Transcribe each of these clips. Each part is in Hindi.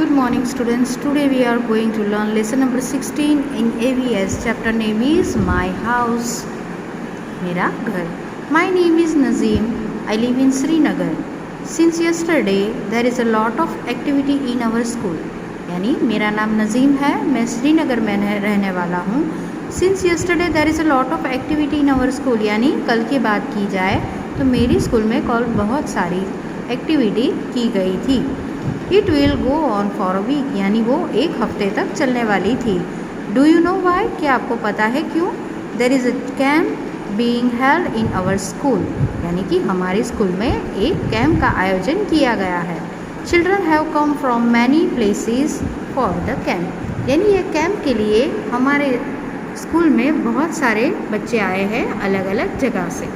Good morning students. Today we are going to learn lesson number 16 in AVS. Chapter name is My House. मेरा घर. My name is Nazim. I live in Srinagar. Since yesterday there is a lot of activity in our school. यानी मेरा नाम नज़ीम है, मैं श्रीनगर में रहने वाला हूँ. Since yesterday there is a lot of activity in our school. यानी कल की बात की जाए तो मेरी स्कूल में कल बहुत सारी एक्टिविटी की गई थी. It will go on for a week, यानी वो एक हफ्ते तक चलने वाली थी. डू यू नो वाई, क्या आपको पता है क्यों? There is a camp being held in our school, यानी कि हमारे स्कूल में एक कैम्प का आयोजन किया गया है. Children have come from many places for the camp, यानी ये कैम्प के लिए हमारे स्कूल में बहुत सारे बच्चे आए हैं अलग अलग जगह से.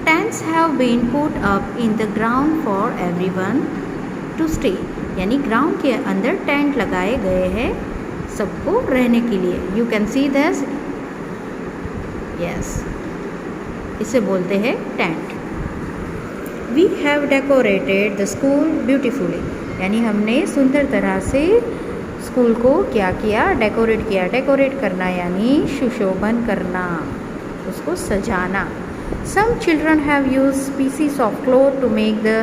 Tents have been put up in the ground for everyone to stay, यानी ग्राउंड के अंदर टेंट लगाए गए हैं सबको रहने के लिए. You can see this, yes, इसे बोलते हैं tent. We have decorated the school beautifully, यानी हमने सुंदर तरह से स्कूल को क्या किया, डेकोरेट किया. डेकोरेट करना यानी सुशोभन करना, उसको सजाना. Some children have used pieces of cloth to make the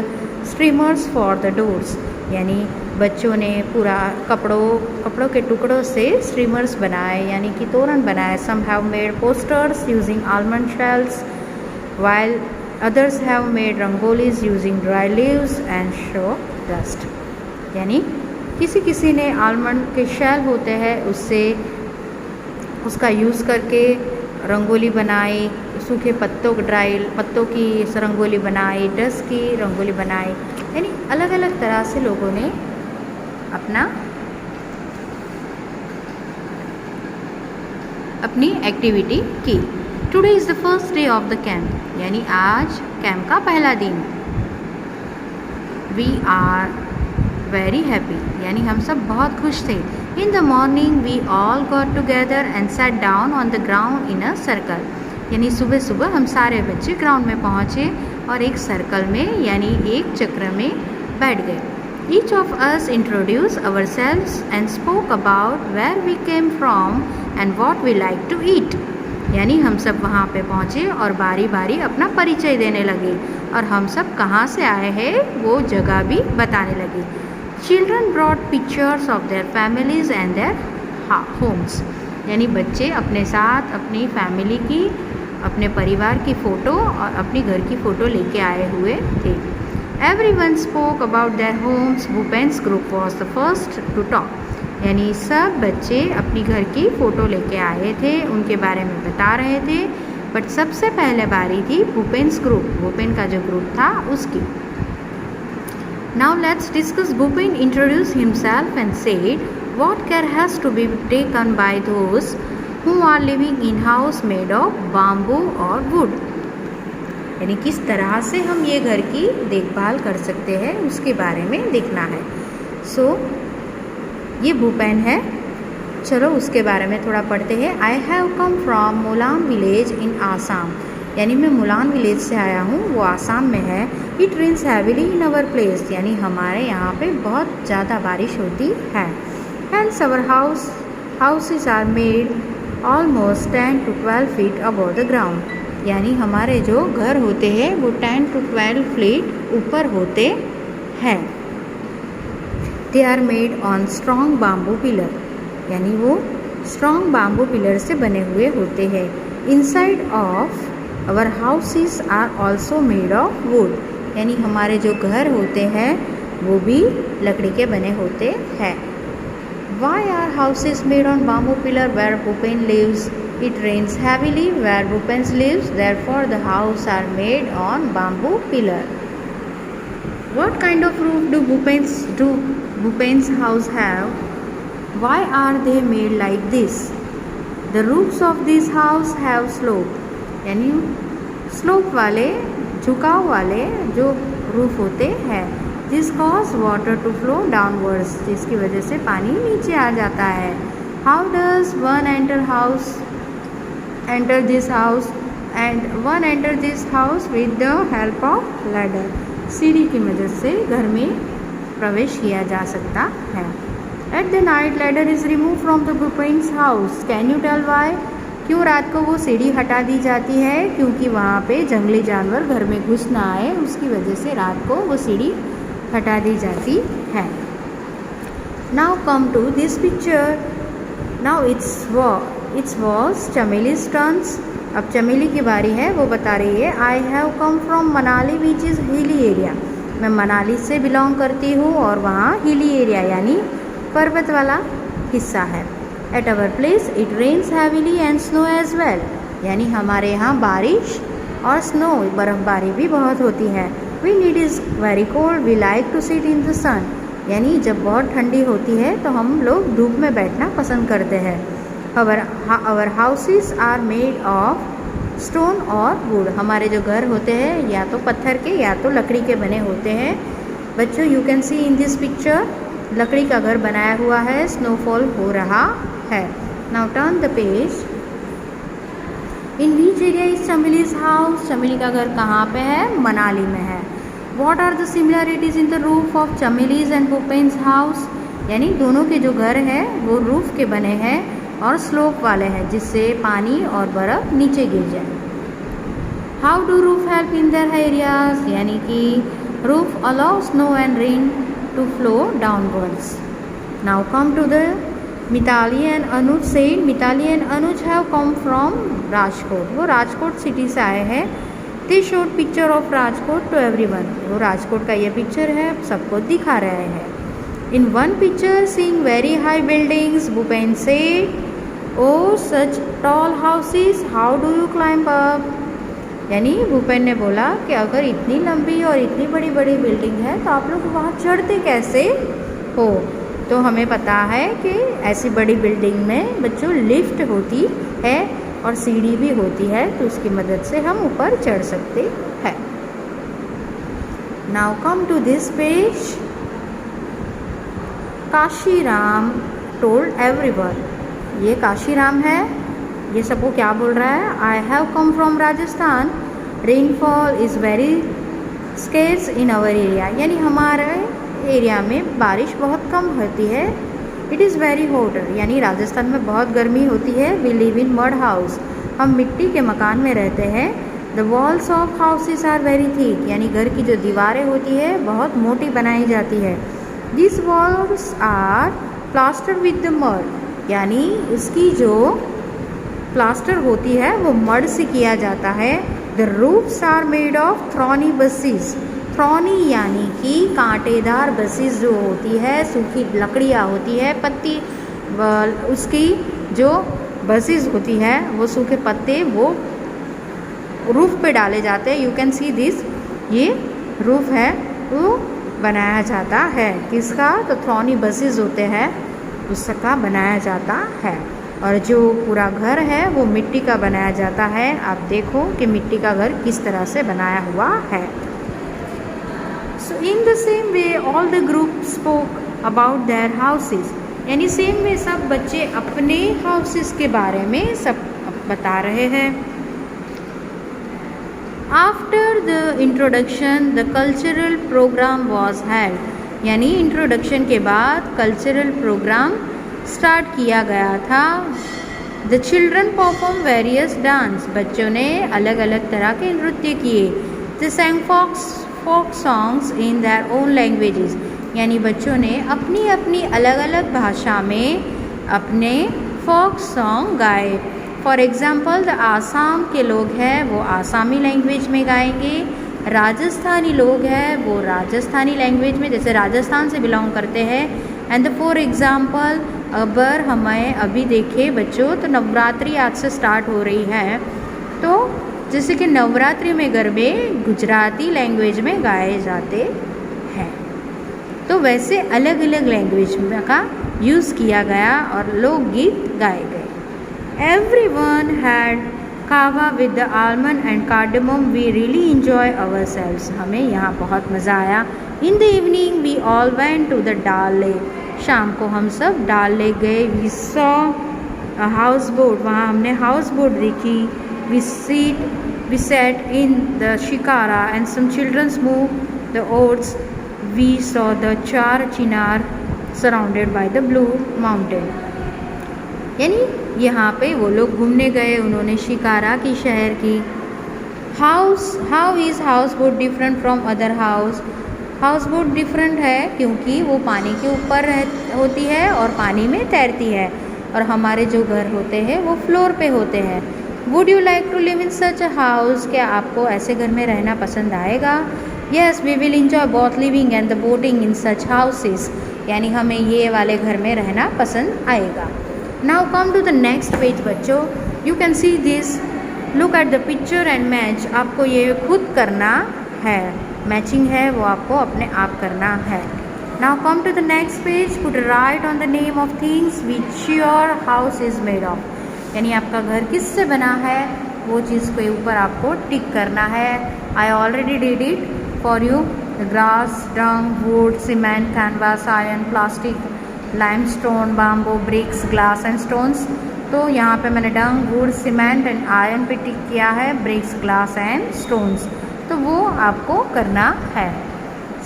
streamers for the doors, यानी बच्चों ने पूरा कपड़ों के टुकड़ों से streamers बनाए, यानी कि तोरण बनाए. Some have made posters using almond shells, while others have made rangolis using dry leaves and straw dust, यानी किसी ने आलमंड के शेल होते हैं उससे उसका यूज़ करके रंगोली बनाई, सूखे ड्राई पत्तों की रंगोली बनाई, डस्ट की रंगोली बनाई, यानी अलग अलग तरह से लोगों ने अपनी एक्टिविटी की. Today is the first day of the camp, यानी आज कैंप का पहला दिन. वी आर वेरी हैप्पी, यानी हम सब बहुत खुश थे. In the morning we all got together and sat down on the ground in a circle, यानी सुबह सुबह हम सारे बच्चे ग्राउंड में पहुँचे और एक सर्कल में यानी एक चक्र में बैठ गए. Each of us introduced ourselves and spoke about where we came from and what we like to eat, यानी हम सब वहाँ पे पहुँचे और बारी बारी अपना परिचय देने लगे और हम सब कहाँ से आए हैं वो जगह भी बताने लगे. Children brought pictures of their families and their homes, यानी बच्चे अपने साथ अपनी फैमिली की, अपने परिवार की फ़ोटो और अपनी घर की फ़ोटो लेके आए हुए थे. Everyone spoke about their homes. Bhupen's group was the first to talk, यानी सब बच्चे अपनी घर की फ़ोटो लेके आए थे, उनके बारे में बता रहे थे. बट सबसे पहले बारी थी भूपेन्स ग्रुप, भूपेन का जो ग्रुप था उसकी. Now let's discuss. Bhupen introduced himself and said what care has to be taken by those who are living in house made of bamboo or wood, यानी किस तरह से हम ये घर की देखभाल कर सकते हैं उसके बारे में देखना है. ये भूपेन है, चलो उसके बारे में थोड़ा पढ़ते हैं. I have come from Molan village in Assam, यानी मैं मुलान विलेज से आया हूँ, वो आसाम में है. It rains heavily in our place, यानी हमारे यहाँ पे बहुत ज़्यादा बारिश होती है. Hands our houses are made almost 10 to 12 feet above the ground, यानी हमारे जो घर होते हैं वो 10 to 12 feet ऊपर होते हैं. They are made on strong bamboo pillar, यानी वो स्ट्रॉन्ग बाम्बू पिलर से बने हुए होते हैं. Inside of Our houses are also made of wood, यानी हमारे जो घर होते हैं वो भी लकड़ी के बने होते हैं. Why are houses made on bamboo pillar where Bhupen lives? It rains heavily where Bhupen lives, therefore the house are made on bamboo pillar. What kind of roof do Bhupen's house have? Why are they made like this? The roofs of this house have slope, यानी स्लोप वाले, झुकाव वाले जो रूफ होते हैं. This cause water to flow downwards, जिसकी वजह से पानी नीचे आ जाता है. How does one enter this house and one enter this house with the help of ladder, सीढ़ी की मदद से घर में प्रवेश किया जा सकता है। At the night ladder is remove from the Bhupen's house, can you tell why? क्यों रात को वो सीढ़ी हटा दी जाती है? क्योंकि वहाँ पे जंगली जानवर घर में घुस ना आए, उसकी वजह से रात को वो सीढ़ी हटा दी जाती है। Now come to this picture, now it's was Chameli's turns. अब चमेली की बारी है, वो बता रही है I have come from Manali which is hilly area. मैं मनाली से बिलोंग करती हूँ और वहाँ हिली एरिया यानी पर्वत वाला हिस्सा है। At our place it rains heavily and snow as well, यानी हमारे यहाँ बारिश और स्नो बर्फ़बारी भी बहुत होती है। We need is very cold, we like to sit in the sun, यानी जब बहुत ठंडी होती है तो हम लोग धूप में बैठना पसंद करते हैं। Our houses are made of stone और वुड, हमारे जो घर होते हैं या तो पत्थर के या तो लकड़ी के बने होते हैं। बच्चों you can C in this picture लकड़ी का घर बनाया हुआ है, स्नोफॉल हो रहा है। Now turn the page. In which area is Chameli's house, Chameli का घर कहाँ पे है? मनाली में है। What are the similarities in the roof of Chameli's and Bhupen's house, यानी दोनों के जो घर हैं वो रूफ के बने हैं और स्लोप वाले हैं जिससे पानी और बर्फ़ नीचे गिर जाए। How do roof help in their areas, यानी कि roof allow snow and rain to flow downwards. Now come to the Mitali and Anuj said Mitali and Anuj have come from Rajkot, वो राजकोट सिटी से आए हैं। They showed picture of Rajkot to everyone, वो राजकोट का ये पिक्चर है सबको दिखा रहे हैं। In one picture seeing very high buildings, Bhupen said, oh such tall houses, how do you climb up? यानी भूपेन ने बोला कि अगर इतनी लंबी और इतनी बड़ी बड़ी बिल्डिंग है तो आप लोग वहाँ चढ़ते कैसे हो? तो हमें पता है कि ऐसी बड़ी बिल्डिंग में बच्चों लिफ्ट होती है और सीढ़ी भी होती है, तो उसकी मदद से हम ऊपर चढ़ सकते हैं। Now come to this page. Kashiram told everyone, ये काशीराम है, ये सबको क्या बोल रहा है? I have come from Rajasthan, rainfall is very scarce in our area, यानी हमारे एरिया में बारिश बहुत कम होती है। इट इज़ वेरी हॉट, यानी राजस्थान में बहुत गर्मी होती है। We live in mud house, हम मिट्टी के मकान में रहते हैं। The walls of houses are very thick, यानी घर की जो दीवारें होती है बहुत मोटी बनाई जाती है। This walls are plaster with the mud, यानी उसकी जो प्लास्टर होती है वो मड से किया जाता है। The roofs are made of thorny bushes, thorny यानी कि कांटेदार बसेस जो होती है, सूखी लकड़ियाँ होती है, पत्ती उसकी जो बसेस होती है वो सूखे पत्ते वो रूफ पे डाले जाते हैं। यू कैन सी दिस, ये रूफ है वो बनाया जाता है किसका? तो थ्रॉनी बसेस होते हैं उसका बनाया जाता है। और जो पूरा घर है वो मिट्टी का बनाया जाता है। आप देखो कि मिट्टी का घर किस तरह से बनाया हुआ है। So in the same way all the group spoke about their houses, यानी सेम वे सब बच्चे अपने हाउसेस के बारे में सब बता रहे हैं। After the introduction the cultural program was held, यानी इंट्रोडक्शन के बाद कल्चरल प्रोग्राम स्टार्ट किया गया था। The children perform various dance, बच्चों ने अलग अलग तरह के नृत्य किए। The sang folk songs in their own languages, यानी बच्चों ने अपनी अपनी अलग अलग भाषा में अपने फोक सॉन्ग गाए। फॉर एग्ज़ाम्पल द आसाम के लोग हैं वो आसामी लैंग्वेज में गाएंगे, राजस्थानी लोग हैं वो राजस्थानी लैंग्वेज में, जैसे राजस्थान से बिलोंग करते हैं। एंड फॉर एग्ज़ाम्पल अगर हमें अभी देखें बच्चों तो नवरात्रि आज से स्टार्ट हो रही है, तो जैसे कि नवरात्रि में गरबे गुजराती लैंग्वेज में गाए जाते हैं, तो वैसे अलग अलग लैंग्वेज का यूज़ किया गया और लोकगीत गाए गए। Everyone had kahwa with the almond and cardamom, we really enjoy ourselves, हमें यहाँ बहुत मज़ा आया। In the evening we all went to the Dal lake, शाम को हम सब डाल लेक गए। We saw a house boat, वहाँ हमने हाउस बोट देखी। We sat in the shikara and some childrens move the oats, we saw the Char Chinar surrounded by the blue mountain. यानी यहाँ पे वो लोग घूमने गए, उन्होंने शिकारा की शहर की। How is house boat different from other house. House boat different है क्योंकि वो पानी के ऊपर होती है और पानी में तैरती है, और हमारे जो घर होते हैं वो फ्लोर पे होते हैं। Would you like to live in such a house. क्या आपको ऐसे घर में रहना पसंद आएगा? Yes we will enjoy both living and the boating in such houses. यानी हमें ये वाले घर में रहना पसंद आएगा। Now come to the next page बच्चों, you can see this, look at the picture and match. आपको ये खुद करना है, मैचिंग है वो आपको अपने आप करना है। Now come to the next page, put right on the name of things which your house is made of. यानी आपका घर किससे बना है वो चीज़ के ऊपर आपको टिक करना है। I already did it for you. Grass, dung, wood, cement, canvas, iron, plastic, limestone, bamboo, bricks, glass and stones. तो यहाँ पे मैंने dung, wood, cement and iron पे टिक किया है, ब्रिक्स, ग्लास एंड स्टोन्स, तो वो आपको करना है।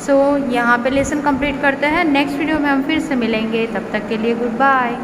सो यहाँ पे लेसन कंप्लीट करते हैं। नेक्स्ट वीडियो में हम फिर से मिलेंगे, तब तक के लिए गुड बाय।